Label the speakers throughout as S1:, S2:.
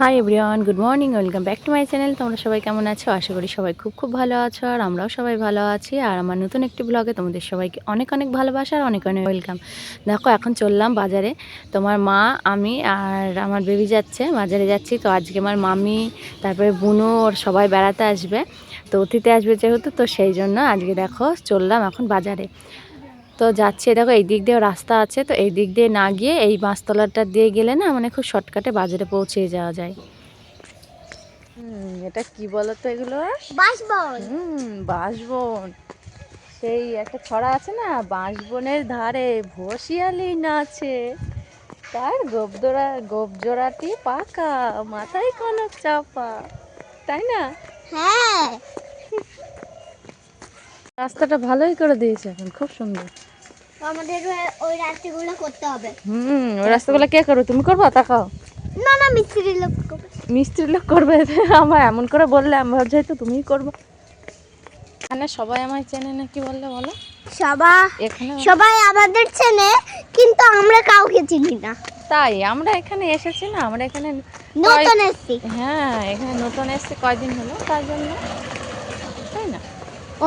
S1: Hi everyone, good morning, welcome back to my channel. তোমরা সবাই কেমন আছো? আশা করি সবাই খুব খুব ভালো আছো, আর আমরাও সবাই ভালো আছি। আর আমার নতুন একটি ব্লগে তোমাদের সবাইকে অনেক অনেক ভালোবাসা আর অনেক অনেক ওয়েলকাম। দেখো এখন চললাম বাজারে, তোমার মা, আমি আর আমার বেবি যাচ্ছে, বাজারে যাচ্ছি। তো আজকে আমার মামি, তারপরে বুনু, ওর সবাই বেড়াতে আসবে, তো অতিথি আসবে যেহেতু, তো সেই জন্য আজকে দেখো চললাম এখন বাজারে। তো যাচ্ছি, দেখো এই দিক দিয়ে রাস্তা আছে, তো এই দিক দিয়ে না গিয়ে এই বাঁশতলাটা দিয়ে গেলে না মানে খুব শর্টকাটে বাজারে পৌঁছে যাওয়া যায়। এটা কি বলতো এগুলো?
S2: বাঁশবন।
S1: বাঁশবন। সেই একটা ছড়া আছে না, বাঁশবনের ধারে ভসিয়ালি নাচে, তার গোবজোড়াটি পাকা, মাথায় কনক চাপা, তাই না?
S2: হ্যাঁ,
S1: রাস্তাটা ভালোই করে দিয়েছে এখন, খুব সুন্দর।
S2: আমাদের ওই রাস্তাগুলো করতে হবে।
S1: ওই রাস্তাগুলো কে করবে? তুমি করবা? তাকাও।
S2: না না, মিস্ত্রি লোক করবে।
S1: মিস্ত্রি লোক করবে? আমার এমন করে বললে আমি ভাবছি হয়তো তুমিই করবো। এখানে সবাই আমায় চেনে না, কি বললে বলো?
S2: এখানে সবাই আমাদের চেনে, কিন্তু আমরা কাউকে চিনি না।
S1: তাই আমরা এখানে এসেছি না, আমরা এখানে
S2: নতুন এসেছি।
S1: হ্যাঁ, এখানে নতুন এসেছি, কয়দিন হলো, তার জন্য, তাই না?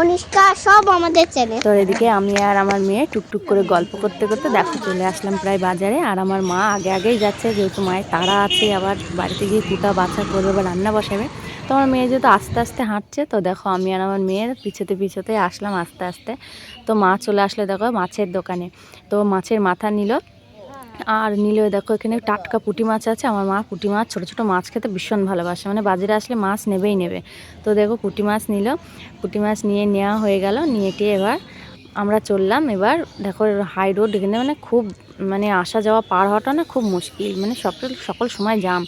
S2: অনুষ্কা সব আমাদের চেনে।
S1: তো এদিকে আমি আর আমার মেয়ে টুকটুক করে গল্প করতে করতে দেখো চলে আসলাম প্রায় বাজারে। আর আমার মা আগে আগেই যাচ্ছে, যেহেতু মায়ের তাড়া আছে, আবার বাড়িতে গিয়ে কুটা বাছা করবে বা রান্না বসাবে। তো আমার মেয়ে যেহেতু আস্তে আস্তে হাঁটছে, তো দেখো আমি আর আমার মেয়ের পিছতে পিছতে আসলাম আস্তে আস্তে। তো মা চলে আসলে দেখো মাছের দোকানে, তো মাছের মাথা নিল, আর নিলে দেখো এখানে টাটকা পুঁটি মাছ আছে। আমার মা পুঁটি মাছ, ছোটো ছোটো মাছ খেতে ভীষণ ভালোবাসে, মানে বাজারে আসলে মাছ নেবেই নেবে। তো দেখো পুঁটি মাছ নিল, পুঁটি মাছ নিয়ে নেওয়া হয়ে গেল, নিয়ে টিয়ে এবার আমরা চললাম। এবার দেখো হাই রোড, এখানে মানে খুব মানে আসা যাওয়া পার হওয়াটা না খুব মুশকিল, মানে সকল সময় জাম।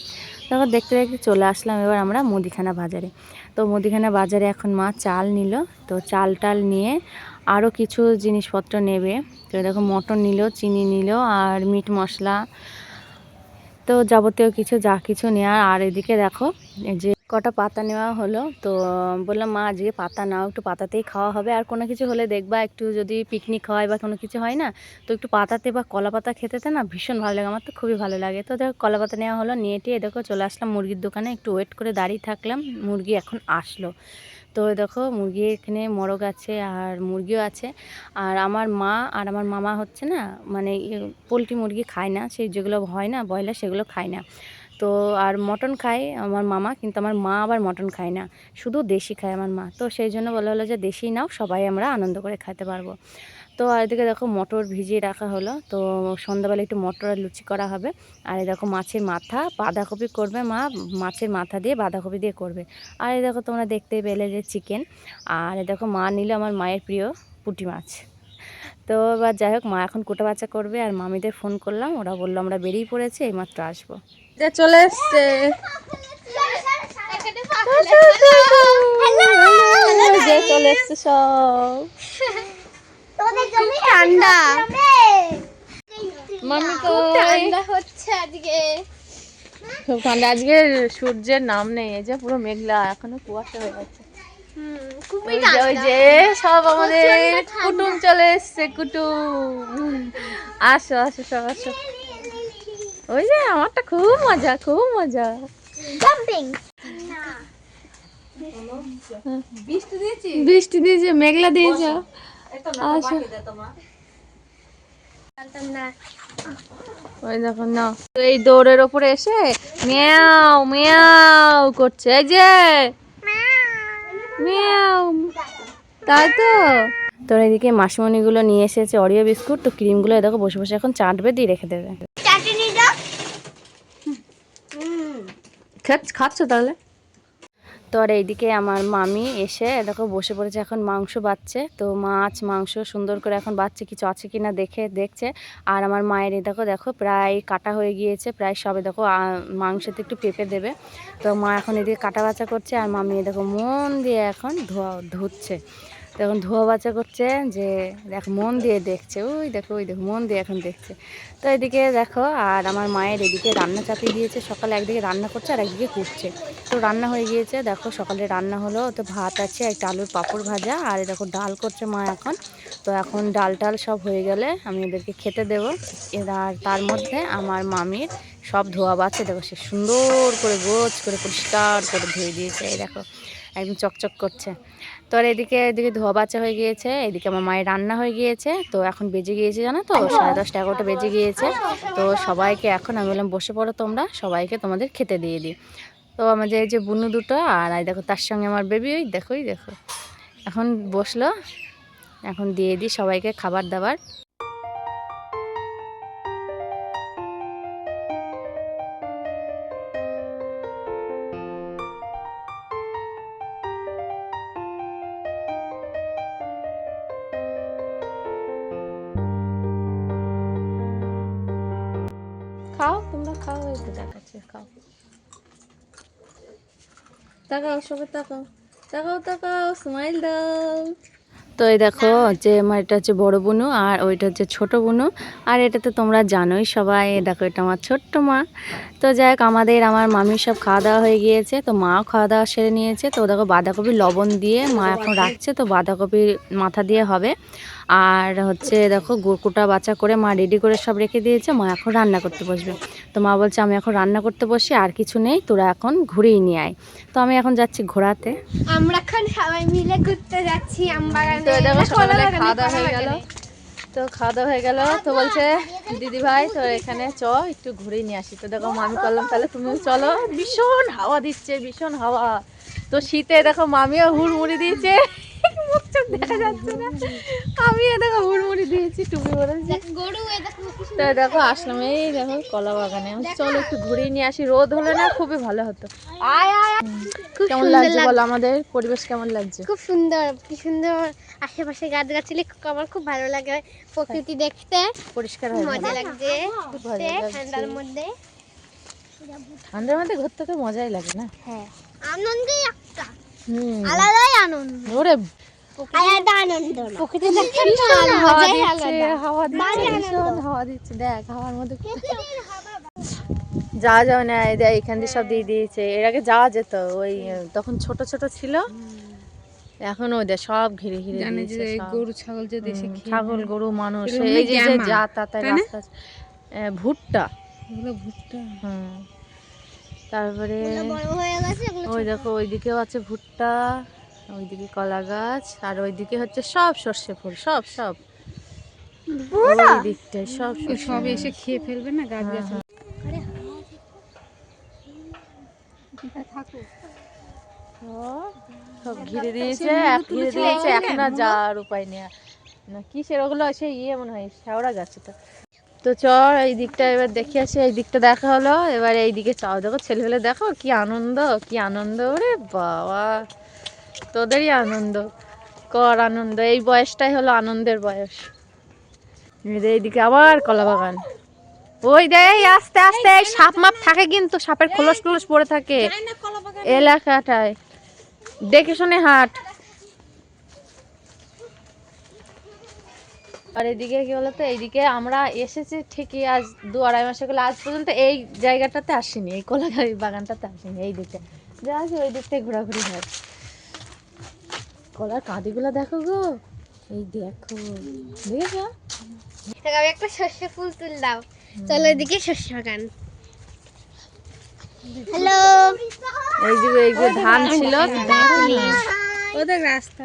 S1: তারপর দেখতে দেখতে চলে আসলাম এবার আমরা মুদিখানা বাজারে। তো মুদিখানা বাজারে এখন মা চাল নিল, তো চাল টাল নিয়ে আরও কিছু জিনিসপত্র নেবে। তো দেখো মটন নিল, চিনি নিল, আর মিট মশলা, তো যাবতীয় কিছু যা কিছু নেওয়ার। আর এদিকে দেখো যে কটা পাতা নেওয়া হলো, তো বললাম মা আজকে পাতা নাও, একটু পাতাতেই খাওয়া হবে, আর কোনো কিছু হলে দেখবা একটু যদি পিকনিক হয় বা কোনো কিছু হয় না, তো একটু পাতাতে বা কলা পাতা খেতে না ভীষণ ভালো লাগে, আমার তো খুবই ভালো লাগে। তো দেখো কলা পাতা নেওয়া হলো, নিয়ে টিয়ে দেখো চলে আসলাম মুরগির দোকানে, একটু ওয়েট করে দাঁড়িয়ে থাকলাম, মুরগি এখন আসলো। তো দেখো মুরগি এখানে মোরগ আছে আর মুরগিও আছে। আর আমার মা আর আমার মামা হচ্ছে না, মানে পোলট্রি মুরগি খায় না, সেই যেগুলো হয় না ব্রয়লার, সেগুলো খায় না। তো আর মটন খায় আমার মামা, কিন্তু আমার মা আবার মটন খায় না, শুধু দেশি খায় আমার মা। তো সেই জন্য বলা হলো যে দেশি নাও, সবাই আমরা আনন্দ করে খেতে পারবো। তো আর এদিকে দেখো মটর ভিজিয়ে রাখা হলো, তো সন্ধ্যাবেলা একটু মটর আর লুচি করা হবে। আর এই দেখো মাছের মাথা, বাঁধাকপি করবে মা, মাছের মাথা দিয়ে বাঁধাকপি দিয়ে করবে। আর এই দেখো তোমরা দেখতেই পেলে যে চিকেন। আর এই দেখো মা নিল আমার মায়ের প্রিয় পুঁটি মাছ। তো এবার যাই হোক, মা এখন কোটা বাচ্চা করবে, আর মামিদের ফোন করলাম, ওরা বললো আমরা বেরিয়ে পড়েছি, এইমাত্র আসবো। এটা চলে এসছে, চলে এসছে সব।
S2: ঠান্ডা
S1: মামি তো
S2: ঠান্ডা হচ্ছে আজকে।
S1: খুব ঠান্ডা আজকে, সূর্যের নাম নেই, এই যে পুরো মেঘলা, এখনো কুয়াশা হয়ে আছে। ওই যে সব আমাদের কুটুম চলে এসছে, কুটুম। আসো আসো সব আসো। ওই যে আমারটা খুব মজা, খুব মজা।
S2: জাম্পিং।
S1: বৃষ্টি দিয়েছে, মেঘলা দিয়েছে। আসো। ওই দেখো না, এই দৌড়ের ওপরে এসে মিয়াও মিয়াও করছে, এই যে মিয়াও, তাই তো। তোর এদিকে মাসিমণিগুলো নিয়ে এসেছে অরিও বিস্কুট, তো ক্রিমগুলো দেখো বসে বসে এখন চাটবে, দিয়ে রেখে দেবে। খাচ্ছ তাহলে? তো আর এইদিকে আমার মামি এসে দেখো বসে পড়েছে, এখন মাংস বাচ্ছে, তো মাছ মাংস সুন্দর করে এখন বাচ্ছে, কিছু আছে কি না দেখছে। আর আমার মায়ের এই দেখো দেখো প্রায় কাটা হয়ে গিয়েছে, প্রায় সবে দেখো মাংসতে একটু পেঁপে দেবে। তো মা এখন এদিকে কাটা বাছা করছে, আর মামি দেখো মন দিয়ে এখন ধুচ্ছে। তো এখন ধোয়া বাছা করছে, যে দেখো মন দিয়ে দেখছে, ওই দেখো মন দিয়ে এখন দেখছে। তো এদিকে দেখো, আর আমার মায়ের এদিকে রান্না চাপিয়ে দিয়েছে, সকালে একদিকে রান্না করছে আর একদিকে কুটছে। তো রান্না হয়ে গিয়েছে, দেখো সকালে রান্না হলো, তো ভাত আছে, একটা আলুর পাঁপড় ভাজা, আর দেখো ডাল করছে মা এখন। তো এখন ডাল টাল সব হয়ে গেলে আমি এদেরকে খেতে দেবো। আর তার মধ্যে আমার মামির সব ধোয়া বাচ্ছে, দেখো সে সুন্দর করে গোছ করে পরিষ্কার করে ধুয়ে দিয়েছে। এই দেখো একদম চকচক করছে। তো আর এদিকে ধোয়া বাচ্চা হয়ে গিয়েছে, এদিকে আমার মায়ের রান্না হয়ে গিয়েছে। তো এখন বেজে গিয়েছে জানো তো 10:30 11টা বেজে গিয়েছে। তো সবাইকে এখন আমি বললাম বসে পড়ো তোমরা, সবাইকে তোমাদের খেতে দিয়ে দিই। তো আমাদের এই যে বুনু দুটো আর এই দেখো তার সঙ্গে আমার বেবি, ওই দেখো এখন বসলো, এখন দিয়ে দিই সবাইকে খাবার দাবার। খাও তোমরা খাও, এই তো দেখাচ্ছে খাও। তাকাও সবাই তাকাও, তাকাও স্মাইল দাও। তো এই দেখো যে আমার এটা হচ্ছে বড় বুনু আর ওইটা হচ্ছে ছোট বুনু। আর এটা তো তোমরা জানোই সবাই, দেখো এটা আমার ছোট্ট মা। তো যাই হোক আমার মামির সব খাওয়া দাওয়া হয়ে গিয়েছে, তো মাও খাওয়া দাওয়া সেরে নিয়েছে। তো দেখো বাঁধাকপি লবণ দিয়ে মা এখন রাখছে, তো বাঁধাকপি মাথা দিয়ে হবে। আর হচ্ছে দেখো গুড়কুটা বাছা করে মা রেডি করে সব রেখে দিয়েছে, মা এখন রান্না করতে বসবে। তো মা বলছে আমি এখন রান্না করতে বসি, আর কিছু নেই, তোরা এখন ঘুরেই নিয়ে আয়। তো আমি এখন যাচ্ছি ঘোরাতে।
S2: আমরা এখন সবাই মিলে ঘুরতে যাচ্ছি আমবাগানে।
S1: তো দেখো সকালে খাওয়া দাওয়া হয়ে গেল, তো খাওয়া দাওয়া হয়ে গেল। তো বলছে দিদি ভাই তো এখানে একটু ঘুরেই নিয়ে আসি। তো দেখো মামি করলাম তাহলে তুমিও চলো, ভীষণ হাওয়া দিচ্ছে, ভীষণ হাওয়া। তো শীতে দেখো মামিও হুড়মুড়ি দিয়েছে, মুখ চোখ দেখা যাচ্ছে না, আমিও দেখো হুড়মুড়ি দিয়েছি, টুপি পরেছি। তো দেখো আসলাম এই দেখো কলা বাগানে, চলো একটু ঘুরিয়ে নিয়ে আসি, রোদ হলে না খুবই ভালো হতো। কেমন লাগছে বলো, আমাদের পরিবেশ কেমন লাগছে?
S2: খুব সুন্দর, কি সুন্দর আশেপাশে গাছগাছালি, আমার খুব ভালো লাগে প্রকৃতি দেখতে,
S1: পরিষ্কার হয়ে
S2: মজা লাগছে ঠান্ডার মধ্যে।
S1: ঠান্ডার মধ্যে ঘুরতে তো মজাই লাগে না?
S2: হ্যাঁ, আনন্দই একটা আলাদাই আনন্দ।
S1: ওরে
S2: আলাদা আনন্দ, প্রকৃতি দেখতে
S1: হাওয়া দিচ্ছে, দেখ হাওয়ার মধ্যে যাওয়া যাবে না। দেখ এখান দিয়ে সব দিয়ে দিয়েছে, এর আগে যাওয়া যেত, ওই তখন ছোট ছোট ছিল, এখন ওদের সব ঘিরে ঘিরে দিয়েছে।
S3: গরু ছাগল যে দেশে
S1: ছাগল গরু মানুষ এই যে যাতায়াতের রাস্তা, ভুট্টা তারপরে ওই দেখো ওইদিকেও আছে ভুট্টা, ওইদিকে কলা গাছ, আর ওইদিকে হচ্ছে সব সর্ষে ফুল, সব ওই দিকটায় সব
S3: এসে খেয়ে ফেলবে না গাছ গাছ।
S1: সব ঘিরে দিয়েছে, এখন আর যাওয়ার উপায় নেই না। কিসের ওগুলো সেই মনে হয় শেওড়া গাছ। তো চল এই দিকটা এবার দেখে আসি, এই দিকটা দেখা হলো, এবার এই দিকে চাও। দেখো ছেলেপেলে দেখো কি আনন্দ ওরে বাবা, তোদেরই আনন্দ কর আনন্দ, এই বয়সটাই হলো আনন্দের বয়স। এইদিকে আবার কলা বাগান, ওই দেখ আস্তে আস্তে সাপ মাপ থাকে, কিন্তু সাপের খোলস টোলস পড়ে থাকে এলাকাটায়, দেখে শুনে হাট। আর এদিকে কি বলতো, এইদিকে আমরা এসেছি ঠিকই আজ 2-2.5 মাস হলো, আজ পর্যন্ত এই জায়গাটাতে আসিনি, এই কলাগাড়ি বাগানটাতে আসিনি। এই দিকটা যা আছে ওই দিকটায় ঘোরাঘুরি হয়। কলার কাঁদিগুলো দেখো গো, এই দেখো দেখেছো,
S2: একটা সর্ষে ফুল তুল দাও, চলো এদিকে সর্ষে বাগান। হ্যালো,
S1: এই যে ধান ছিল,
S3: ওদের রাস্তা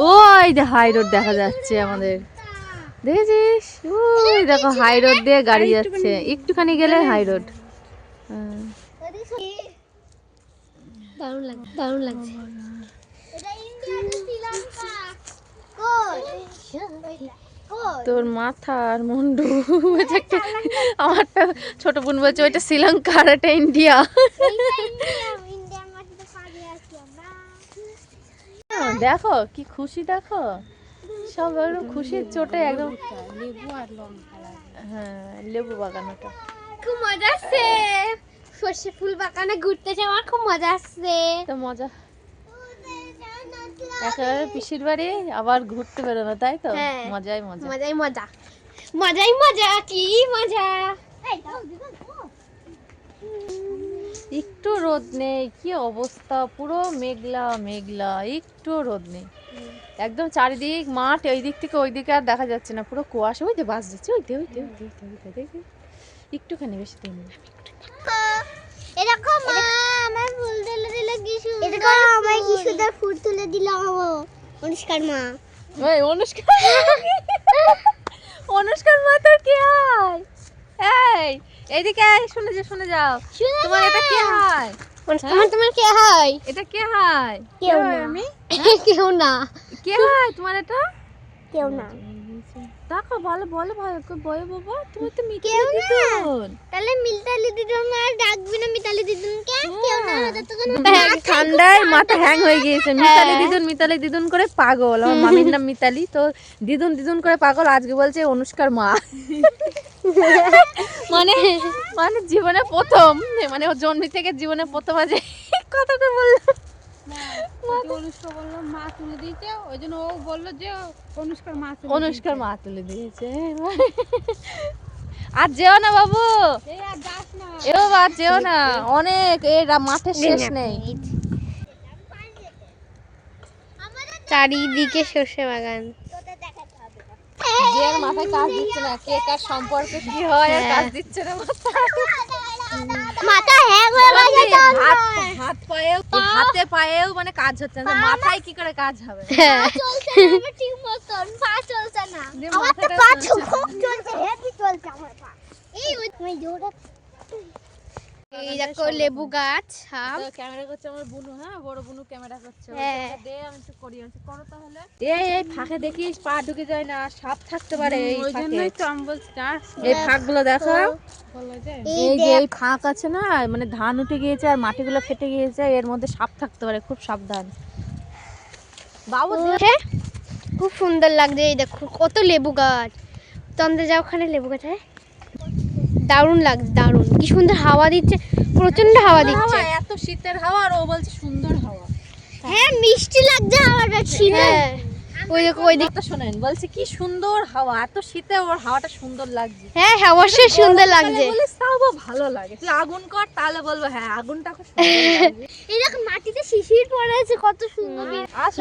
S1: ওই যে হাই রোড দেখা যাচ্ছে আমাদের, দেখেছিস ওই দেখো হাই রোড দিয়ে গাড়ি যাচ্ছে, একটুখানি গেলে হাই রোড।
S2: দারুণ লাগছে।
S1: তোর মাথা আর মুন্ডু, আমারটা ছোট বোন বলছে ওইটা শ্রীলঙ্কা আর এটা ইন্ডিয়া। দেখো কি খুশি, দেখো সব একদম খুশির চোটে একদম। হ্যাঁ লেবু বাগান, ওটা
S2: খুব মজা আসছে, সর্ষে ফুল বাগানে ঘুরতে যাওয়ার খুব মজা আসছে।
S1: তো মজা, একেবারে পিসির বাড়ি আবার ঘুরতে বেরোনো, তাই তো? মজাই
S2: মজা, কি মজা।
S1: একটু রোদ নেই, কি অবস্থা, পুরো মেঘলা, একটু রোদ নেই, একদম চারিদিক মাঠ, এই দিক থেকে ওই দিকে আর দেখা যাচ্ছে না, পুরো কুয়াশা। ওই যে বাস যাচ্ছে, ওই একটুখানি, বেশি দিন না।
S2: এরকম মা আমার ফুল তুলে দিল কি সুন্দর, এরকম আমার কি সুন্দর ফুল তুলে দিল অনুষ্কার মা।
S1: ওই অনুষ্কা, অনুষ্কার মা তোর কি হয়? এই এইদিকে আয়, শুনে যাও। তোমার এটা কি হয়?
S2: অনুষ্কার মা তোমার কে হয়?
S1: এটা কে হয়?
S2: কেউ না, কেউ না,
S1: কে হয় তোমার এটা?
S2: কেউ না।
S1: দেখো ভালো ভালো ভালো করে বয় বাবা, তুমি তো মিতালি দিদুন।
S2: তাহলে মিতালি দিদুন আর ডাকবি না মিতালি দিদুন কে? কেউ না, তো কোনো
S1: ঠান্ডায় মাথা হ্যাং হয়ে গিয়েছে। মিতালি দিদুন করে পাগল। আমার মামির নাম মিতালি, তো দিদুন দিদুন করে পাগল। আজকে বলছে অনুষ্কার মা। মানে মানে জীবনে প্রথম, মানে ও জন্ম থেকে জীবনে প্রথম আজ কথাটা বললো।
S3: অনুষ্কা বললো মা তুলে দিয়েছে, ওই জন্য ও বললো যে অনুষ্কার মা তুলে
S1: অনুষ্কার মা তুলে দিয়েছে। আর যেও না বাবু,
S3: এই আর যাস না।
S1: এও আর যেও না, অনেক এর মাঠের শেষ নেই।
S2: চারিদিকে সর্ষে বাগান।
S1: যে আর মাথায় কাজ দিচ্ছে না, কে কার সম্পর্কে কি হয় আর কাজ দিচ্ছে না মাথায়।
S2: মাথা হ্যাং হয়ে গেছে
S1: হাত পায়েও, হাতে পায়েও মানে কাজ হচ্ছে না, মাথায় কি করে কাজ হবে?
S2: চলছে না আমার ঠিক মতন, পা চলছে না। আমার তো পা খুব চলছে, হেভি চলছে আমার পা। এই ওই জোড়া। এই দেখো লেবু গাছ, আম।
S1: তো ক্যামেরা করছে আমার বুনু, হ্যাঁ বড় বুনু ক্যামেরা করছে।
S2: হ্যাঁ।
S1: দে আমি একটু করি, আমি করো তাহলে। এই ফাঁকে দেখিস পা ঢুকে যায় না, সাপ থাকতে পারে এই
S3: ওই
S1: ফাঁকে।
S3: জন্যই তো আমি বলছি যাস,
S1: এই ফাঁকগুলো দেখো,
S3: বলা যায়।
S1: এই যে এই ফাঁক আছে না, মানে ধান উঠে গিয়েছে আর মাটিগুলো ফেটে গিয়েছে, এর মধ্যে সাপ থাকতে পারে, খুব সাবধান। বাবু
S2: খুব সুন্দর লাগছে। এই দেখো কত লেবু গাছ, তন্দে যাও ওখানে লেবু গাছ। দারুণ লাগছে, দারুণ, কি সুন্দর হাওয়া দিচ্ছে, প্রচন্ড হাওয়া দিচ্ছে।
S1: এত শীতের হাওয়া আর ও বলছে সুন্দর হাওয়া।
S2: হ্যাঁ মিষ্টি লাগছে হাওয়াটা, ছিল। ওই দেখো ওই দিক,
S1: কথা শোনেন, বলছে কি সুন্দর হাওয়া, এত শীতে ওর হাওয়াটা সুন্দর লাগছে।
S2: হ্যাঁ হ্যাঁ অবশ্যই সুন্দর লাগছে।
S1: বলে তাও ভালো লাগে, তুই আগুন কর তাহলে বলবো হ্যাঁ আগুনটা খুব সুন্দর লাগছে।
S2: এই দেখো মাটিতে শিশির পড়ে আছে, কত সুন্দর।
S1: আসো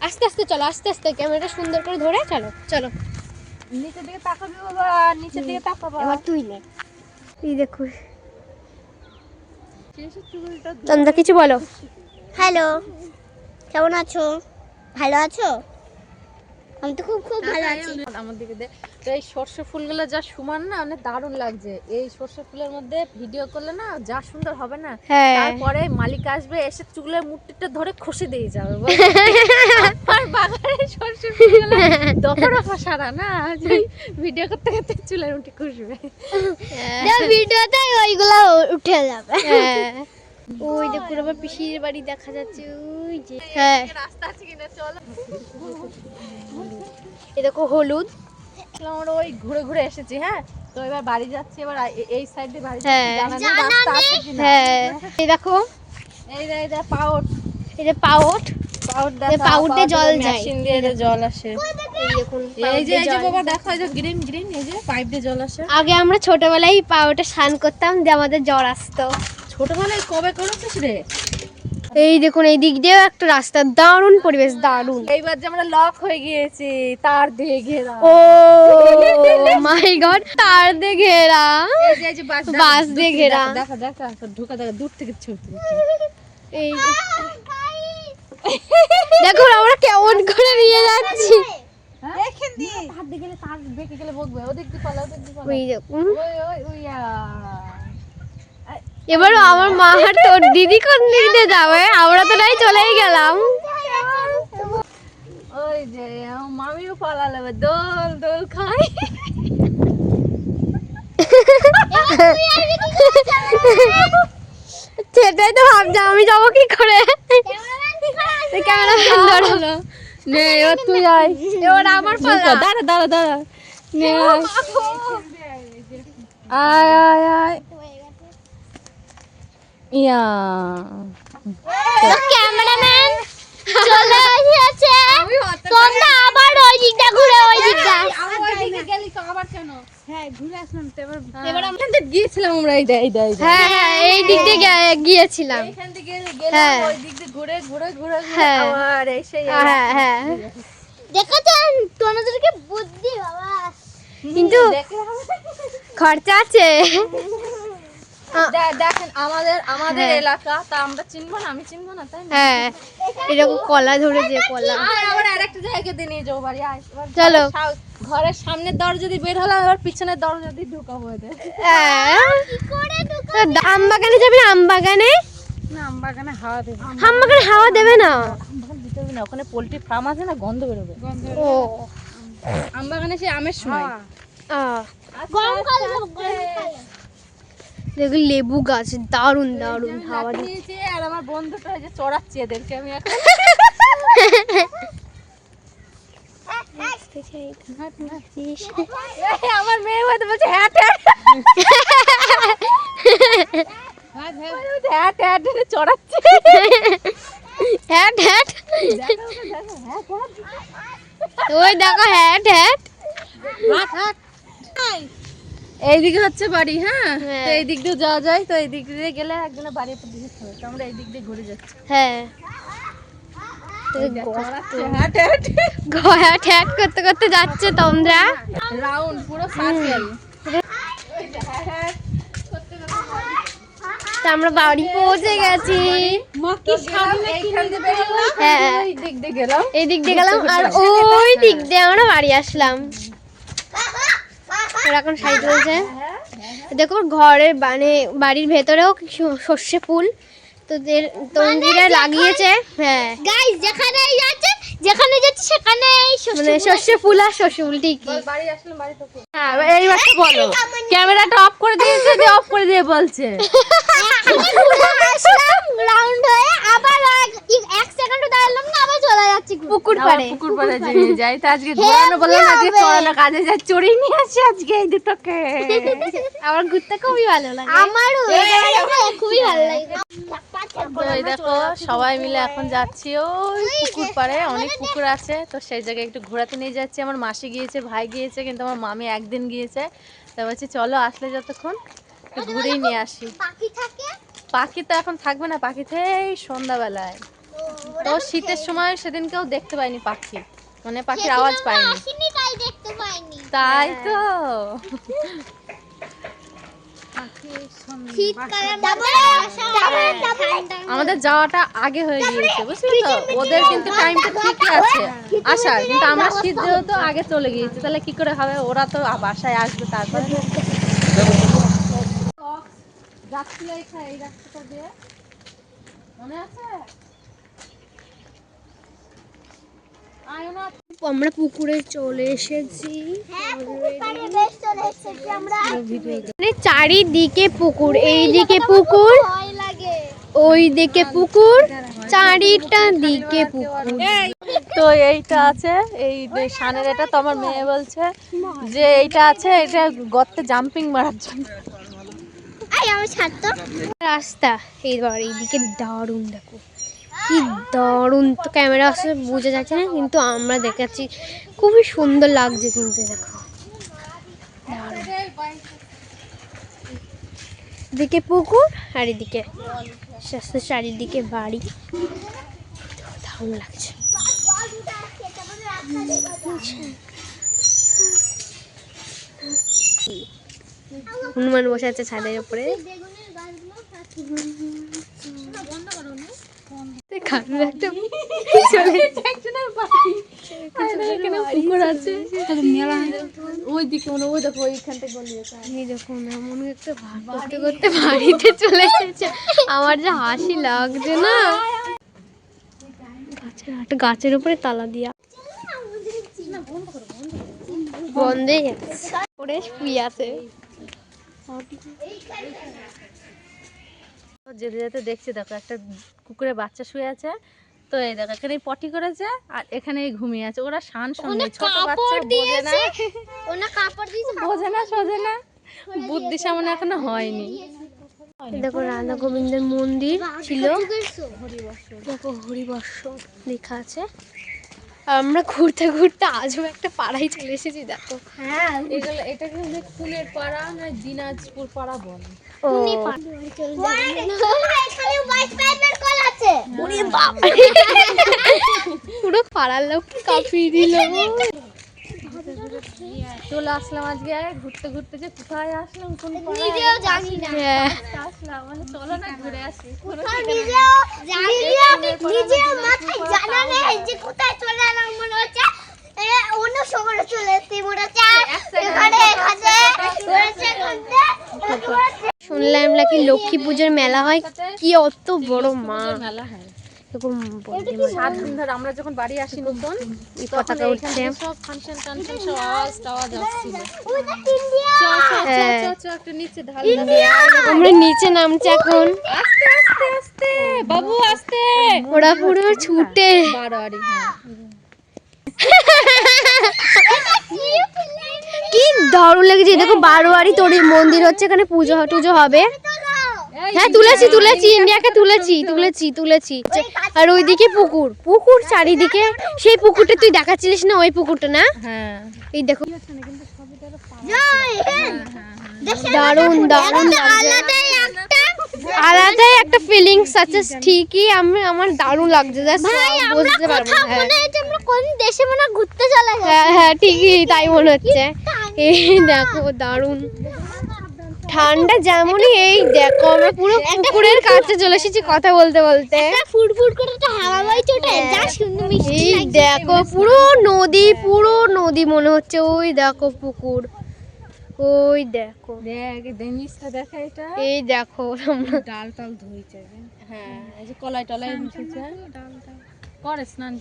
S2: আস্তে আস্তে চলো, আস্তে আস্তে ক্যামেরাটা সুন্দর করে ধরে চলো চলো।
S1: নিচের দিকে তাকাবি বাবা, নিচের দিকে তাকাবো।
S2: এবার তুই নে। এই দেখো, তোমরা কিছু বলো। হ্যালো, কেমন আছো? ভালো আছো? আমি তো খুব খুব ভালো আছি।
S1: আমার দিকে দে। তো এই সর্ষে ফুলগুলো যা সমান না, অনেক দারুণ লাগছে। এই সর্ষে ফুলের মধ্যে ভিডিও করলে না যা সুন্দর হবে না,
S2: হ্যাঁ।
S1: তারপরে মালিক আসবে, এসে চুলের মুঠটা ধরে খুশি দিয়ে যাবে। আর বাগানে সর্ষে ফুলগুলো দফা সারা না, ভিডিও করতে করতে চুলের মুঠি খুশবে।
S2: ভিডিওতে ওইগুলো উঠে যাবে। ওই দেখো আমার পিসির বাড়ি দেখা যাচ্ছে, ওই যে। হ্যাঁ
S1: রাস্তা আছে কিনা চলো।
S2: এই দেখো হলুদ।
S1: আমরা ওই ঘুরে ঘুরে এসেছি, হ্যাঁ তো এবার বাড়ি যাচ্ছি, এবার এই সাইডে বাড়ি
S2: হ্যাঁ।
S1: যাচ্ছি, জানা নেই রাস্তা আছে কিনা।
S2: হ্যাঁ এই দেখো,
S1: এই যে পাউট,
S2: এই যে পাউট,
S1: দেখো
S2: পাউটে জল যায়,
S1: মেশিন দিয়ে যে জল আসে।
S2: এই দেখুন
S1: এই যে বাবা দেখো, এই যে গ্রিন গ্রিন, এই যে পাইপ দিয়ে জল আসে।
S2: আগে আমরা ছোটবেলায় পাউটে স্নান করতাম, যে আমাদের জ্বর আসতো।
S1: ছোটবেলায় কবে করেছিস রে?
S2: এই দেখুন এই দিক দিয়েও একটা রাস্তা, দারুণ পরিবেশ, দারুণ।
S1: এইবার যে আমরা লক হয়ে গিয়েছি তার দিয়ে ঘেরা।
S2: ও মাই গড, তার দিয়ে ঘেরা,
S1: এই যে
S2: বাস দিয়ে ঘেরা।
S1: দেখো দেখো ঢোকা, দেখো দূর থেকে ছবি।
S2: এই দেখো আমরা কেমন করে নিয়ে যাচ্ছি।
S1: দেখেন দি হাত দিয়ে গেলে তার বেঁকে গেলে বকবে, ওদিক দিয়ে পালা, ওদিক দিয়ে পালা।
S2: ওই দেখুন,
S1: ওই
S2: এবার আমার মা আর তোর দিদি কোন দিক দিয়ে যাবে, আমরা তো নাই চলেই গেলাম।
S1: ওই যে মামিও পালালে, দোল দোল খাই।
S2: সেটাই তো ভাবছি আমি যাবো কি করে। ক্যামেরা সুন্দর হলো।
S1: নে এবার তুই আয়,
S2: এবার আমার পালা।
S1: দাঁড়া দাঁড়া দাঁড়া, নে আয় আয় আয়। ইয়া
S2: ক্যামেরাম্যান চলে এসেছে, তোমরা আবার ওই দিকটা ঘুরে ওই দিকটা।
S1: আবার কেন?
S3: হ্যাঁ ঘুরে আসলাম তো এবার।
S1: এবার আমরা গিয়েছিলাম, আমরা এই
S2: হ্যাঁ হ্যাঁ এই দিক দিয়ে গিয়েছিলাম।
S1: এখান থেকে
S2: হ্যাঁ।
S1: গেলাম, ওই দিক দিয়ে ঘুরে ঘুরে ঘুরে
S2: হ্যাঁ।
S1: আবার এসে
S2: হ্যাঁ হ্যাঁ দেখেছেন তোমাদেরকে বুদ্ধি বাবা, কিন্তু খরচা আছে।
S1: দেখেন আমাদের এলাকা, তা আমরা চিনবো না, আমি চিনবো না, তাই না?
S2: হ্যাঁ, এরকম কলা ধরেছে, কলা।
S1: আবার আরেকটা জায়গা দিয়ে নিয়ে যাবো বাড়ি।
S2: চলো।
S1: ঘরের সামনের দরজা দিয়ে বের হলাম, আবার পিছনের দরজা দিয়ে ঢুকাবো এদের।
S2: আম বাগানে যাবে না? আম বাগানে
S1: না, আম বাগানে হাওয়া দেবে।
S2: আম বাগানে হাওয়া দেবে না?
S1: আম বাগান দিতে হবে না, ওখানে পোল্ট্রি ফার্ম আছে না, গন্ধ বেরোবে।
S2: ও
S1: আম বাগানে সে আমের সময়।
S2: দেখো লেবু গাছ, দারুন দারুন হাওয়া
S1: দিয়েছে। আর আমার বন্ধুটা যে চড়াচ্ছে এদেরকে, আমি এখন আমার মেয়ে হয়তো বলছে হ্যাট হ্যাট হ্যাট চড়াচ্ছে।
S2: হ্যাট হ্যাট, ওই দেখো হ্যাট হ্যাট।
S1: এইদিকে হচ্ছে বাড়ি। হ্যাঁ, তো এই দিক দিয়ে যাওয়া যায়। তো এই দিক দিয়ে গেলে একজনের বাড়ির উপর দিকে চলে, তো আমরা এই দিক দিয়ে ঘুরে যাচ্ছি।
S2: হ্যাঁ, হ্যাট হ্যাট করতে করতে যাচ্ছে তোমরা।
S1: রাউন্ড পুরো সার্কেল।
S2: আমরা বাড়ি পৌঁছে গেছি। হ্যাঁ, এই দিক দিয়ে গেলাম আর ওই দিক দিয়ে আমরা বাড়ি আসলাম। এখন শাড়ি তুলছে। দেখো ঘরের বাড়ির ভেতরেও সর্ষে ফুল তন্দিরা লাগিয়েছে। হ্যাঁ গাইস, যেখানে যাচ্ছে সেখানে মানে সর্ষে ফুল আর সর্ষে ফুল ঠিকই।
S1: বাড়ি আসলাম, বাড়ি তো হ্যাঁ, এইবার বলো। ক্যামেরাটা অফ করে দিয়েছে, দিয়ে অফ করে দিয়ে বলছে
S2: রাউন্ড হয়ে আবার 1 সেকেন্ড দাঁড়ালাম না, আবার চলে যাচ্ছি পুকুর পাড়ে।
S1: পুকুর পাড়ে যাই। তো আজকে ঘোরানো বললাম, আজকে চড়ানো কাজে যাই, চড়িয়ে নিয়ে আসি আজকে এই দুটোকে।
S2: আমার ঘুরতে খুবই ভালো লাগে, আমারও খুবই ভালো লাগে।
S1: তো এই দেখো সবাই মিলে এখন যাচ্ছি ওই পুকুর পাড়ে, অনেক পুকুর আছে, তো সেই জায়গায় একটু ঘোরাতে নিয়ে যাচ্ছি। আমার মাসি গিয়েছে, ভাই গিয়েছে, কিন্তু আমার মামি একদিন গিয়েছে। তা বলছি চলো আসলে যতক্ষণ ঘুরেই নিয়ে আসি। পাখি তো এখন থাকবে না, পাখি এই সন্ধ্যাবেলায়। তো শীতের সময় সেদিন কেউ দেখতে পাইনি পাখি, মানে পাখির আওয়াজ পাইনি, তাই তো। আমাদের যাওয়াটা আগে হয়ে গিয়েছে, বুঝলি তো। ওদের কিন্তু টাইমটা ঠিকই আছে আসার, কিন্তু আমরা শীত যেহেতু আগে চলে গিয়েছি, তাহলে কি করে হবে? ওরা তো বাসায় আসবে তারপরে। যাচ্ছিল এই রাস্তাটা দিয়ে, মনে আছে?
S2: আমরা পুকুরে চলে এসেছি। চারিদিকে পুকুর, এইদিকে পুকুর, ওই দিকে পুকুর, চারিটা দিকে পুকুর।
S1: তো এইটা আছে, এই সানের এটা তো আমার মেয়ে বলছে যে এইটা আছে, এটা গর্তে জাম্পিং মারার জন্য।
S2: রাস্তা এইদিকে দারুণ, দেখো কি দারুণ। তো ক্যামেরা আসলে বোঝা যাচ্ছে না, কিন্তু আমরা দেখাচ্ছি, খুবই সুন্দর লাগছে কিন্তু। দেখো এদিকে পুকুর আর এদিকে চারিদিকে বাড়ি, দারুণ লাগছে। হনুমান বসে আছে ছাদের উপরে। বাড়িতে চলে এসেছে, আমার যা হাসি লাগছে না। গাছের উপরে তালা দিয়া বন্ধে শুয়ে আছে।
S1: যেতে যেতে দেখছি, দেখো একটা কুকুরের বাচ্চা শুয়ে আছে। তো এই দেখো এখানে পটি করেছে আর এখানে ঘুমিয়ে আছে। ওরা শান শুনে, ছোট বাচ্চা বোঝে না সোজে না, বুদ্ধি সামনে এখনো হয়নি।
S2: দেখো রাধা গোবিন্দের মন্দির ছিল, দেখো হরিবর্ষ লেখা আছে। আমরা ঘুরতে ঘুরতে আজও একটা পাড়ায় চলে এসেছি। দেখো
S1: হ্যাঁ, এটা কিন্তু ফুলের পাড়া না, দিনাজপুর পাড়া বলে।
S2: পুরো পাড়ার লোক কাঁপিয়ে দিল।
S1: চলে আসলাম আজকে ঘুরতে ঘুরতে, যে কোথায় আসলাম কোন
S2: নিজেও জানি না।
S1: আসলাম, মানে চলো না ঘুরে আসি।
S2: নিজেও মাথায় জানা নেই যে কোথায় চলে এলাম, মনে হচ্ছে অন্য শহরে চলে এসেছি, মনে হচ্ছে শুনলাম নাকি লক্ষ্মী পুজোর মেলা হয়, কি অত বড় মা
S1: মেলা হয়
S2: এরকম
S1: 7 দিন ধরে। আমরা যখন বাড়ি আসি নতুন,
S2: এই পতাকা উঠছে।
S1: সব ফাংশন টাংশন সব আওয়াজ টাওয়াজ আসছিল।
S2: হ্যাঁ।
S1: একটা নিচে ঢাল
S2: আমরা নিচে নামছি এখন,
S1: আস্তে আস্তে আস্তে বাবু আস্তে।
S2: ওরা পুরো ছুটে।
S1: বাড়াবাড়ি, হ্যাঁ।
S2: কি দারুণ লেগেছে। দেখো বারোয়ারি তোর মন্দির হচ্ছে, এখানে পুজো টুজো হবে। হ্যাঁ তুলেছি তুলেছি, ইন্ডিয়াকে তুলেছি তুলেছি তুলেছি। আর ওইদিকে পুকুর, পুকুর চারিদিকে। সেই পুকুরটা তুই দেখাচ্ছিলিস না, ওই পুকুরটা না?
S1: হ্যাঁ,
S2: এই দেখো দারুণ দারুণ আলাদাই একটা ফিলিংস আছে। ঠিকই আমার দারুণ লাগছে, বুঝতে পারবো। কোন দেশে মনে ঘুরতে চলে, হ্যাঁ হ্যাঁ ঠিকই তাই মনে হচ্ছে। এই দেখো দারুণ ঠান্ডা যেমনই। এই দেখো আমরা পুরো পুকুরের কাছে চলে এসেছি কথা বলতে বলতে। ফুটফুট করে একটা হাওয়া বইছে, ওটা যা সুন্দর মিষ্টি। এই দেখো পুরো নদী মনে হচ্ছে। ওই দেখো পুকুর, ওই দেখো
S1: দেখ দেমিসটা দেখা। এটা
S2: এই দেখো আমরা
S1: ডাল টাল ধুইছে। হ্যাঁ, এই যে কলাই টলাই মিশেছে, করে স্নান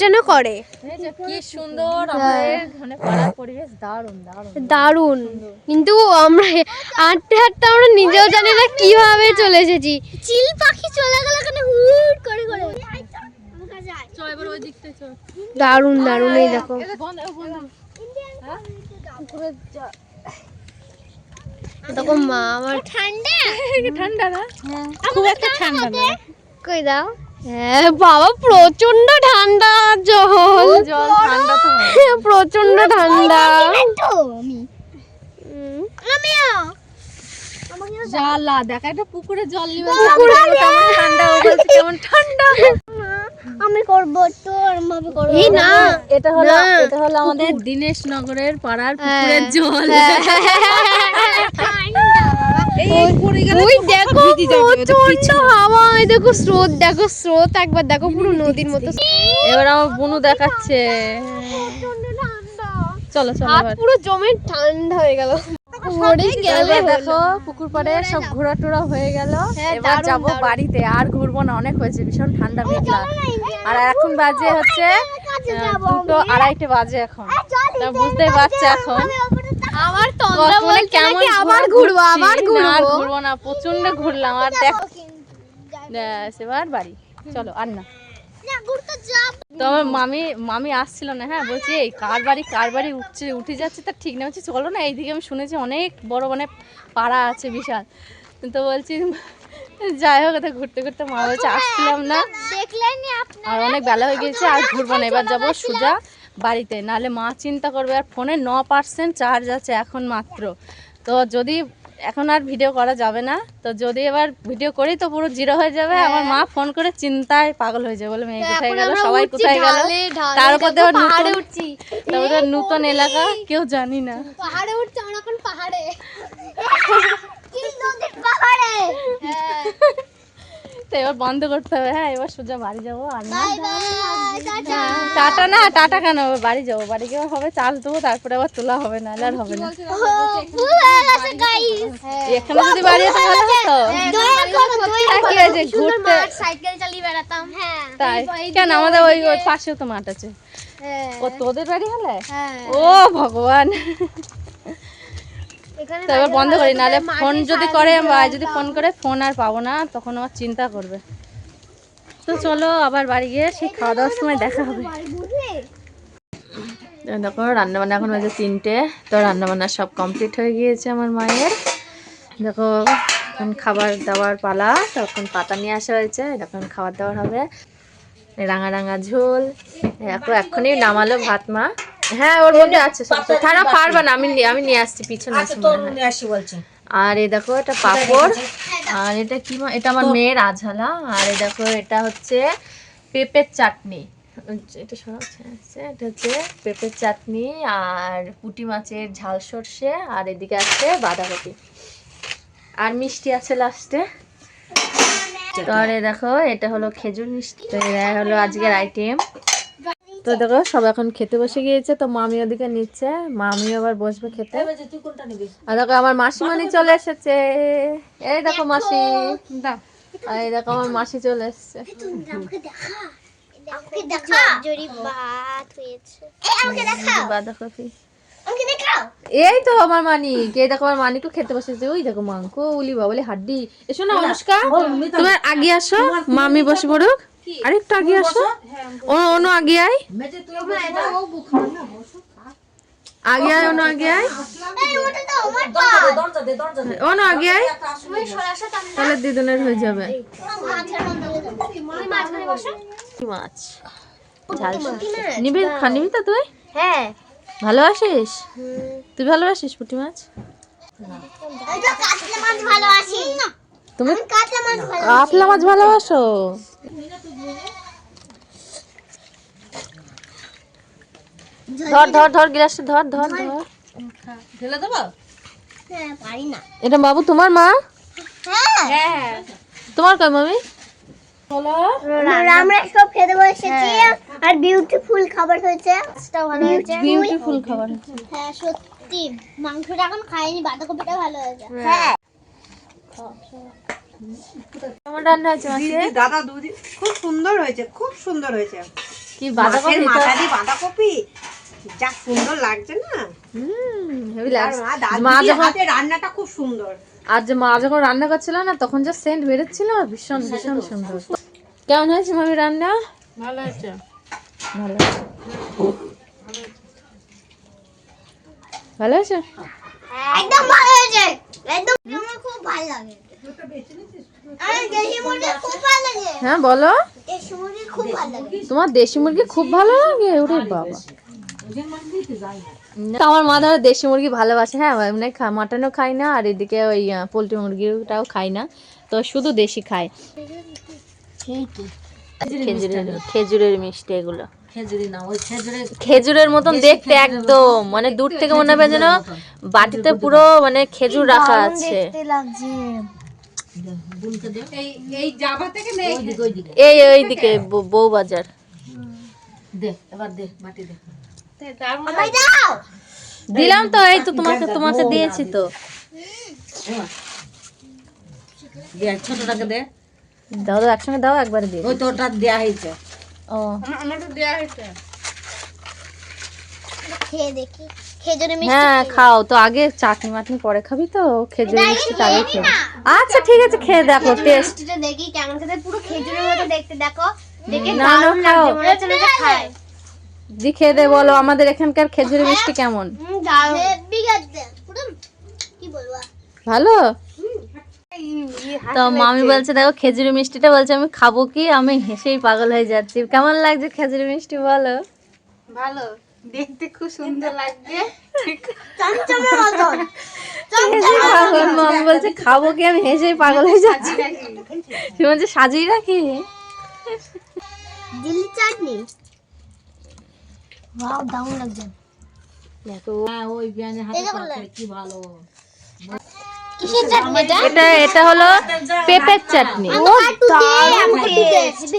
S2: টান করে।
S1: এই যে কি সুন্দর আমাদের মানে পাড়ার পরিবেশ, দারুণ দারুণ
S2: দারুণ। কিন্তু আমরা হাঁটতে হাঁটতে আমরা নিজেও জানি না কিভাবে চলে এসেছি। চিল পাখি চলে গেল এখানে হুট করে করে।
S1: চল এবার ওই দিকতে চল।
S2: দারুণ দারুণ। এই দেখো দেখো মা আমার ঠান্ডা
S1: ঠান্ডা না, খুব একটা ঠান্ডা না।
S2: কই দাও। হ্যাঁ বাবা প্রচন্ড ঠান্ডা জল,
S1: জল ঠান্ডা তো
S2: প্রচন্ড ঠান্ডা।
S1: জালা দেখা, একটা পুকুরে জল নিবে ঠান্ডা, ও বলছে কেমন ঠান্ডা।
S2: আমি করব তো ভাবে করব। এই না
S1: এটা হলো আমাদের দীনেশ নগরের পাড়ার পুকুরের জল।
S2: ওই দেখো প্রচন্ড হাওয়া, এই দেখো স্রোত, দেখো স্রোত একবার দেখো পুরো নদীর মতো।
S1: এবার আমার বুনু দেখাচ্ছে। চলো চলো
S2: হাত পুরো জমে ঠান্ডা হয়ে গেল।
S1: দেখো পুকুর পাড়ে সব ঘোরা টোরা হয়ে গেল। এবার যাবো বাড়িতে, আর ঘুরবো না, অনেক হয়েছে, ভীষণ ঠান্ডা মেঘলা। আর এখন বাজে হচ্ছে 2:30 বাজে এখন। বুঝতেই পারছে এখন
S2: আমার তন্দ্রা বলছে নাকি আবার ঘুরবো
S1: ঘুরবো না, প্রচন্ড ঘুরলাম। আর দেখো এবার বাড়ি চলো, আর না। তো আমার মামি আসছিল না, হ্যাঁ বলছি এই কার বাড়ি উঠে যাচ্ছে তার ঠিক না, হচ্ছে চলো না এইদিকে। আমি শুনেছি অনেক বড় মানে পাড়া আছে বিশাল। তো বলছি যাই হোক, এটা ঘুরতে ঘুরতে মা বলছে আসছিলাম না, আর অনেক বেলা হয়ে গেছে, আর ঘুরবো না, এবার যাবো সোজা বাড়িতে, নাহলে মা চিন্তা করবে। আর ফোনে 9% চার্জ আছে এখন মাত্র। তো যদি এখন আর ভিডিও করা যাবে না, তো যদি এবার ভিডিও করি তো পুরো জিরো হয়ে যাবে। আমার মা ফোন করে চিন্তায় পাগল হয়ে যাবে, বলে মেয়ে কোথায় গেল, সবাই কোথায় গেল। তার উপর তারপরে নতুন এলাকা, কেউ জানি না।
S2: পাহাড়ে উঠছে এখন, পাহাড়ে
S1: তো এবার বন্ধ করতে হবে। হ্যাঁ এবার সোজা বাড়ি যাবো। আর না টাটা না, টাটা কেন, বাড়ি যাবো। বাড়ি গিয়ে হবে চাল দেবো, তারপরে আবার তোলা হবে না, আর হবে না। এখানে যদি বাড়ি যেতে ভালো হতো, ঘুরতে
S2: সাইকেল চালিয়ে বেড়াতাম।
S1: তাই কেন, আমাদের ওই পাশেও তো মাঠ আছে। ও তোদের বাড়ি হলে, ও ভগবান। তো এবার বন্ধ করি, নাহলে ফোন যদি করে, যদি ফোন করে ফোন আর পাবো না, তখন আমার চিন্তা করবে। তো চলো আবার বাড়ি গিয়ে সেই খাওয়া দাওয়ার সময় দেখা হবে। দেখো রান্নাবান্না এখন বাজে 3টে। তো রান্নাবান্না সব কমপ্লিট হয়ে গিয়েছে আমার মায়ের। দেখো এখন খাবার দাবার পালা, তখন পাতা নিয়ে আসা হয়েছে, এখন খাবার দাবার হবে। রাঙা রাঙা ঝোল, এখনই নামালো ভাত মা। হ্যাঁ ওর মধ্যে আছে, থানা পারবা না, আমি নিয়ে আসছি পিছনে। আর এই দেখো এটা পাপড়, আর এটা কি, এটা আমার মেয়ের আঝালা। আর এই দেখো এটা হচ্ছে পেঁপের চাটনি, এটা এটা হচ্ছে পেঁপের চাটনি আর পুঁটি মাছের ঝাল সর্ষে, আর এদিকে আছে বাঁধাকপি আর মিষ্টি আছে লাস্টে। তাহলে দেখো এটা হলো খেজুর মিষ্টি। তো এটা হলো আজকের আইটেম। তো দেখো সব এখন খেতে বসে গিয়েছে, তো মামি ওদিকে নিচ্ছে, মামি আবার বসবে খেতে। আর দেখো আমার মাসিমণি চলে এসেছে, এই দেখো মাসি, এই দেখো আমার মাসি চলে এসেছে। বাঁধাকপি এই তো আমার মানিক, এই দেখো আমার মানিকও খেতে বসেছে। ওই দেখো মাংস, উলি বাবলি হাড্ডি। এসো না অনুষ্কা, তোমার আগে আসো, মামি বসে পড়ুক। আরেকটু আগে আসো, অনু আগে আয়, আগে আয়, অনু আগে আয়, অনু আগে আয়, তাহলে দিদুনের হয়ে যাবে। মাছ ঝাল নিবি, নিবি তো তুই?
S2: হ্যাঁ
S1: ভালোবাসিস? তুই ভালোবাসিস পুঁটি মাছ? তুমি কাতলা মাছ ভালোবাসো? ধর ধর ধর গ্লাসে ধর ধর ধর। ঢেলে দেবো?
S2: হ্যাঁ পারি না।
S1: এটা বাবু তোমার মা?
S2: হ্যাঁ
S1: তোমার কয় মামি?
S2: আমরা সব খেতে বসেছি আর বিউটিফুল খাবার হয়েছে। ভালো হয়েছে,
S1: বিউটিফুল খাবার।
S2: হ্যাঁ সত্যি মাংসটা এখন খাইনি, বাঁধাকপিটা ভালো হয়েছে। হ্যাঁ
S1: কেমন রান্না হয়েছে মাসি?
S4: দাদা দুদি খুব সুন্দর হয়েছে, খুব সুন্দর হয়েছে।
S1: কি বাঁধাকপি?
S4: মাথা দিয়ে বাঁধাকপি যা সুন্দর লাগছে না,
S1: হেভি লাগছে।
S4: মা যখন রান্নাটা খুব সুন্দর।
S1: আর যে মা যখন রান্না করছিল না, তখন যে সেন্ট বেরোচ্ছিল ভীষণ ভীষণ সুন্দর। কেমন হয়েছে মামি রান্না?
S3: ভালো হয়েছে।
S1: ভালো ভালো হয়েছে?
S2: একদম ভালো হয়েছে, একদম আমার খুব ভালো লাগে। আমার দেশি মুরগি খুব ভালো লাগে।
S1: হ্যাঁ বলো,
S2: দেশি মুরগি খুব ভালো লাগে।
S1: তোমার দেশি মুরগি খুব ভালো লাগে? ওরে বাবা, আমার মা ধরো দেশি মুরগি ভালোবাসে। হ্যাঁ এমনি মাটনও খাই না, আর এদিকে ওই পোলট্রি মুরগিটাও খাই না, তো শুধু দেশি খায়। খেজুরের মিষ্টি এগুলো, খেজুরের মতন দেখতে একদম, মানে দূর থেকে মনে হবে যেন বাটিতে পুরো মানে খেজুর রাখা আছে।
S3: এই জাভা থেকে নেই,
S1: এই ওইদিকে বউ বাজার। দিলাম তো, এই তো তোমাকে তোমাকে দিয়েছি তো।
S4: ছোটটাকে দে,
S1: দাও দাও একসঙ্গে দাও, একবারে দিয়ে।
S4: ওই তোটা দেয়া হয়েছে।
S1: ও
S3: আমারটা দেয়া হয়েছে।
S2: খেয়ে দেখি খেজুরের মিষ্টি।
S1: হ্যাঁ খাও তো, আগে চাটনি মাটনি পরে খাবি তো, খেজুরের মিষ্টিটা আগে খেয়ে। আচ্ছা ঠিক আছে, খেয়ে দেখো টেস্ট।
S2: মিষ্টিটা দেখি কেমন খেতে, পুরো খেজুরের মতো দেখতে। দেখো দেখে
S1: না,
S2: দারুণ
S1: না, খাও।
S2: লাগছে, মনে হচ্ছে না যে খাই।
S1: দি খেয়ে দে, বলো আমাদের এখানকার খেজুরের মিষ্টি কেমন?
S2: দারুণ হেভি লাগছে পুরো, কি বলবো।
S1: ভালো? তো মামি বলছে দেখো খেজুরি মিষ্টিটা, বলছে আমি খাবো কি, আমি হেসেই পাগল হয়ে যাচ্ছি। কেমন লাগছে খেজুরি মিষ্টি বলো?
S3: ভালো, দেখতে খুব সুন্দর লাগছে।
S2: চমচমের মতন।
S1: মামি বলছে খাবো কি, আমি হেসেই পাগল হয়ে যাচ্ছি। সে বলছে সাজিয়ে রাখি।
S2: দিল্লি চাটনি, ওয়াও দারুণ লাগছে।
S4: ওই বিয়ানে হাতে কি ভালো।
S2: কিসের চাটনি এটা?
S1: এটা এটা হলো পেঁপের চাটনি।
S2: ও দারুণ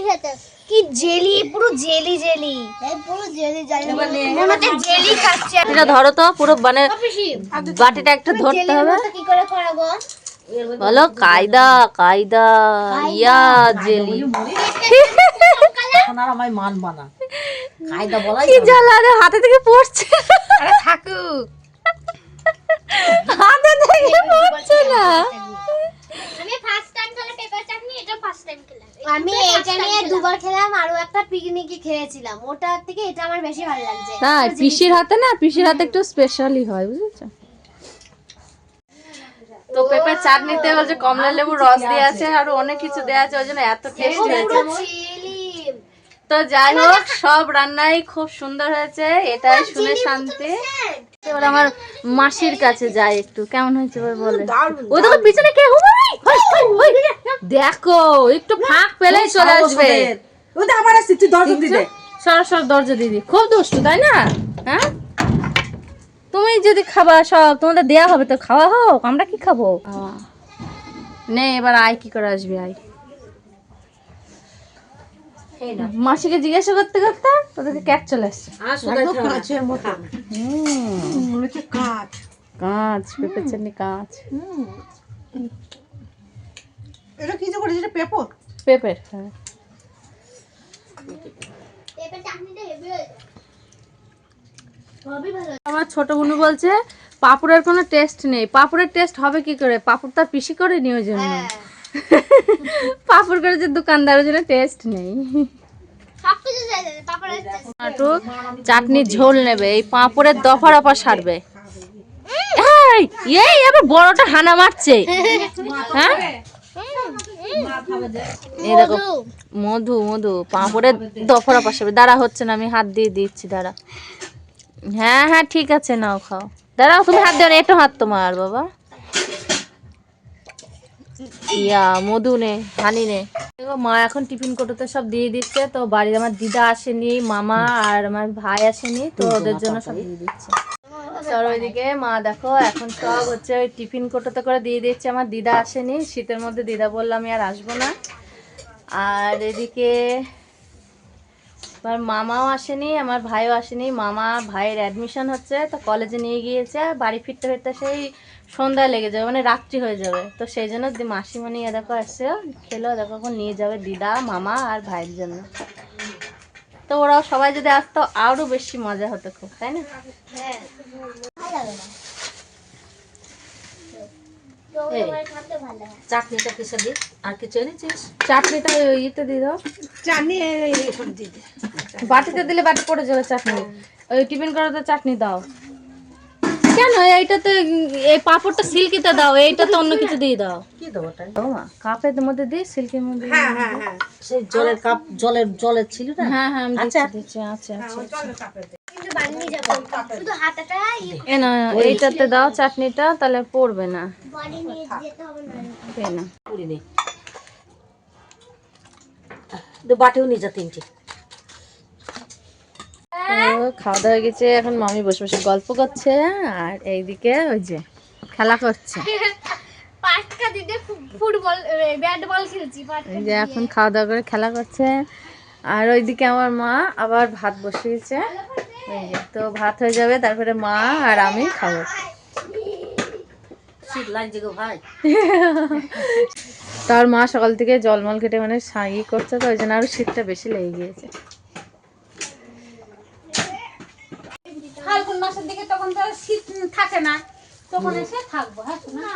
S2: খেতে। কি জেলি, পুরো জেলি জেলি, এই পুরো জেলি জেলি, মনে হচ্ছে জেলি খাচ্ছে।
S1: এটা ধরো তো, পুরো মানে বাটিটা একটু ধরতে হবে।
S2: কি করে করাবো
S1: বলো কায়দা কায়দা, ইয়া জেলি।
S4: এখন আর আমায় মান বানা কায়দা বলাই
S1: কি জ্বালা রে, হাতে থেকে পড়ছে।
S3: আরে থাকুক,
S1: হাতে থেকে পড়ছে না।
S2: আমি ফার্স্ট টাইম খেলে পেপার চাটনি, এটা ফার্স্ট টাইম খেলাম। আমি এটা নিয়ে দুবার খেলাম, আরো একটা পিকনিকে খেয়েছিলাম, ওটার থেকে এটা আমার বেশি ভালো লাগছে।
S1: না পিসির হাতে, না পিসির হাতে একটু স্পেশালি হয়, বুঝেছো? তো পেঁপের চাটনিতে বলছে কমলা লেবুর রস দেওয়া আছে আর অনেক কিছু দেওয়া আছে, ওই জন্য এত টেস্ট হয়েছে। তো যাই হোক, সব রান্নাই খুব সুন্দর হয়েছে, এটাই শুনে শান্তি। এবার আমার মাসির কাছে যাই একটু, কেমন হয়েছে এবার বলে। ওই দেখো পিছনে কে, দেখো একটু ফাঁক পেলেই চলে আসবে।
S4: ওটা আবার আসছে, তুই দরজা দিতে
S1: সর দরজা দিদি খুব দুষ্টু তাই না? হ্যাঁ, তুমি যদি খাবা সব তোমাদের দেয়া হবে তো খাওয়া হোক, আমরা কি খাবো? নে এবার আয়, কি করে আসবি আয়। মাসিকে জিজ্ঞাসা করতে করতে তোদেরকে ক্যাট চলে আসছে।
S4: কাঁচের মতো
S1: কাঁচ, পেঁপে চাটনি কাঁচ।
S4: এটা কি যে করে, এটা পেপর
S1: পেঁপের, হ্যাঁ। আমার ছোট বোনু বলছে পাপড়ের কোনো টেস্ট নেই। পাপড়ের টেস্ট হবে কি করে? পাপড় তার পিসি করে নি ওই জন্য। পাপড় করে যে দোকানদার, ওই জন্য টেস্ট নেই। একটু চাটনির ঝোল নেবে, এই পাঁপড়ের দফা রফা সারবে। এই আবার বড়টা হানা মারছে। হ্যাঁ, এই দেখো মধু মধু পাঁপড়ের দফা রফা সারবে। দাঁড়া, হচ্ছে না, আমি হাত দিয়ে দিচ্ছি, দাঁড়া। হ্যাঁ হ্যাঁ ঠিক আছে, নাও খাও। দাঁড়াও, তুমি হাত দেও না, একটু হাত তোমার বাবা। ইয়া মধু নে, হানি নে। দেখো মা এখন টিফিন কোটোতে সব দিয়ে দিচ্ছে। তো বাড়ির আমার দিদা আসেনি, মামা আর আমার ভাই আসেনি, তো ওদের জন্য সব দিয়ে দিচ্ছে। আর ওইদিকে মা দেখো এখন সব হচ্ছে ওই টিফিন কোটোতে করে দিয়ে দিচ্ছে। আমার দিদা আসেনি, শীতের মধ্যে দিদা বললাম আমি আর আসবো না। আর এদিকে আমার মামাও আসেনি, আমার ভাইও আসেনি। মামা ভাইয়ের অ্যাডমিশন হচ্ছে, তো কলেজে নিয়ে গিয়েছে। বাড়ি ফিরতে ফিরতে সেই সন্ধ্যায় লেগে যাবে, মানে রাত্রি হয়ে যাবে। তো সেই জন্য মাসিমণি দেখো আসছে, খেলো দেখো এখন নিয়ে যাবে দিদা, মামা আর ভাইয়ের জন্য। তো ওরাও সবাই যদি আসতো আরও বেশি মজা হতো খুব, তাই না?
S4: চাটনিটা কিসে দিই, আর কিছু এনেছিস?
S1: চাটনিটা ইয়েতে দিয়ে দাও,
S4: চাটনি
S1: বাটিতে দিলে বাটি পড়ে যাবে চাটনি। ওই টিফিন করাতে চাটনি দাও কেন? এইটাতে এই পাঁপড়টা সিল্কিতে দাও, এইটা তো অন্য কিছু দিয়ে দাও।
S4: কি দেবো ওটাই?
S1: কাপের মধ্যে দিই, সিল্কের মধ্যে।
S4: হ্যাঁ হ্যাঁ হ্যাঁ, সেই জলের কাপ, জলের ছিল না?
S1: হ্যাঁ হ্যাঁ আমি
S4: আচ্ছা
S1: দিচ্ছি। আচ্ছা
S2: শুধু হাতাটা
S1: এ না, এইটাতে দাও চাটনিটা, তাহলে পড়বে না।
S2: বডি নিয়ে যেতে হবে না।
S1: এই না,
S4: পুরি নেই, বাটিও নিয়ে যা তিনটি।
S1: তো খাওয়া দাওয়া হয়ে গেছে, এখন মামি বসে বসে গল্প করছে, আর এইদিকে ওই যে খেলা করছে।
S2: পাটকা দিতে ফুটবল ব্যাট বল খেলছি।
S1: এই যে এখন খাওয়া দাওয়া করে খেলা করছে। আর ওইদিকে আমার মা আবার ভাত বসিয়েছে, এই যে তো ভাত হয়ে যাবে, তারপরে মা আর আমি খাবো।
S4: শীত লাগছে গো ভাই।
S1: তার মা সকাল থেকে জলমল কেটে মানে সাই করছে, তো ওই জন্য আরো শীতটা বেশি লেগে গিয়েছে।
S3: ফাল্গুন মাসের দিকে তখন তো আর শীত থাকে না, তখন এসে থাকবো। হ্যাঁ শোনা,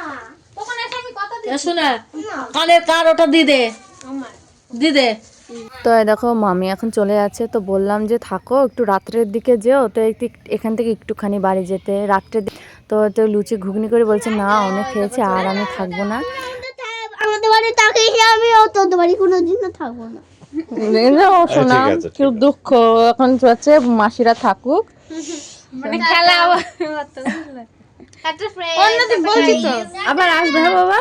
S3: তখন এসে আমি কথা দিই।
S4: শোনা, কানের কার ওটা দিদে, দিদে।
S1: তো এই দেখো মামি এখন চলে যাচ্ছে, তো বললাম যে থাকো একটু রাত্রের দিকে যেও, তো এখান থেকে একটুখানি বাড়ি যেতে রাত্রে। তো লুচি ঘুগনি করে বলছে না অনেক খেয়েছে আর আমি থাকবো না।
S2: আমাদের বাড়ি তাকিয়ে আমি তোদের বাড়ি কোনোদিনও থাকবো না।
S1: শোনা খুব দুঃখ, এখন হচ্ছে মাসিরা থাকুক,
S3: মানে খেলা
S2: একটা ফ্রেন্ড বলছি তো
S1: আবার আসবে। হ্যাঁ বাবা,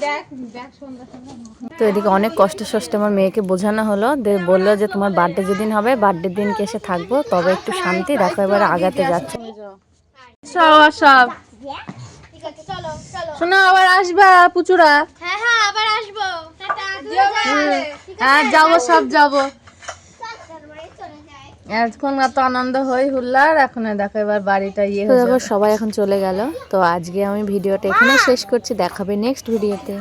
S3: দেখ দেখ সন্ধ্যা সন্ধ্যা।
S1: তো এদিকে অনেক কষ্ট সষ্টে আমার মেয়েকে বোঝানো হলো, বললো যে তোমার বার্থডে যেদিন হবে বার্থডের দিনকে এসে থাকবো, তবে একটু শান্তি। দেখো এবার আগাতে যাচ্ছে সব।
S2: ঠিক আছে, চলো চলো।
S1: শোনো আবার আসবা পুচুরা।
S2: হ্যাঁ হ্যাঁ আবার আসবো। টাটা।
S1: হ্যাঁ যাবো, সব যাবো।
S2: চলে যায়।
S1: এখন এত আনন্দ হই হুল্লার, এখন দেখো এবার বাড়িটা দেখো সবাই এখন চলে গেল। তো আজকে আমি ভিডিওটা এখানে শেষ করছি, দেখাবে নেক্সট ভিডিওতে।